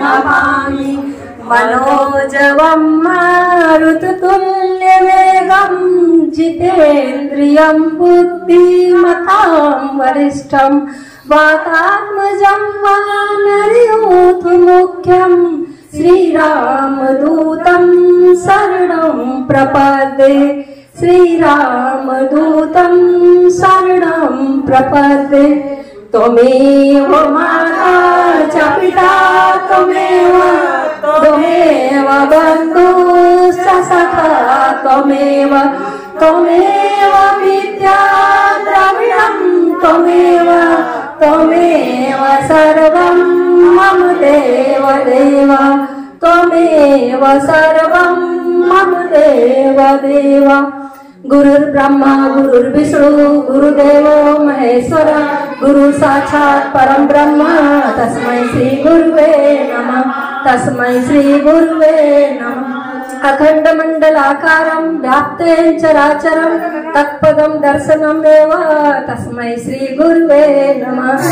नमामि मनोजवं मारुततुल्यवेगं जितेन्द्रियं बुद्धिमतां वरिष्ठं वातात्मजं वानरयूथमुख्यं श्रीरामदूतं शरणं प्रपद्ये श्रीरामदूतं शरणं प्रपद्ये त्वमेव माता च पिता त्वमेव बन्धुश्च सखा त्वमेव विद्या द्रविणं त्वमेव सर्वं मम देव त्वमेव सर्वं मम देव गुरुर्ब्रह्मा गुरुर्विष्णु गुरुदेवो महेश्वर गुरु साक्षात् परं ब्रह्म तस्मै श्री गुरुवे नमः अखंड मंडलाकारं व्याप्तेन चराचरं तत्पदं दर्शनमेव तस्मै श्री गुरुवे नमः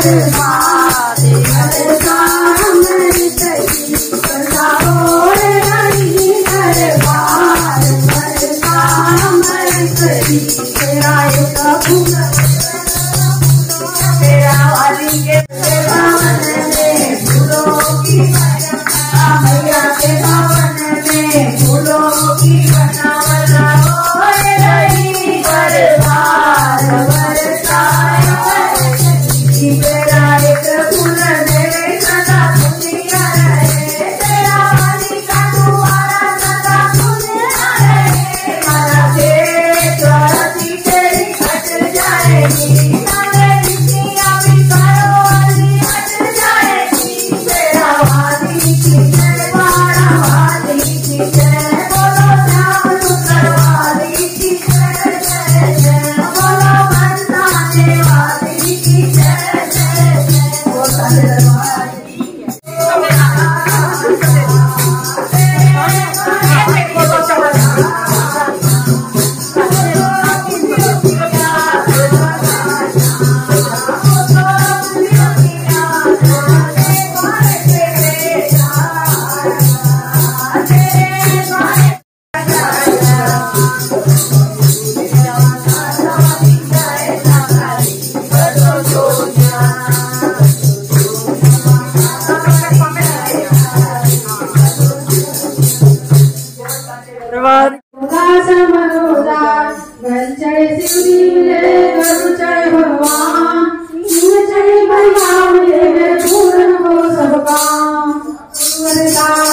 भगवान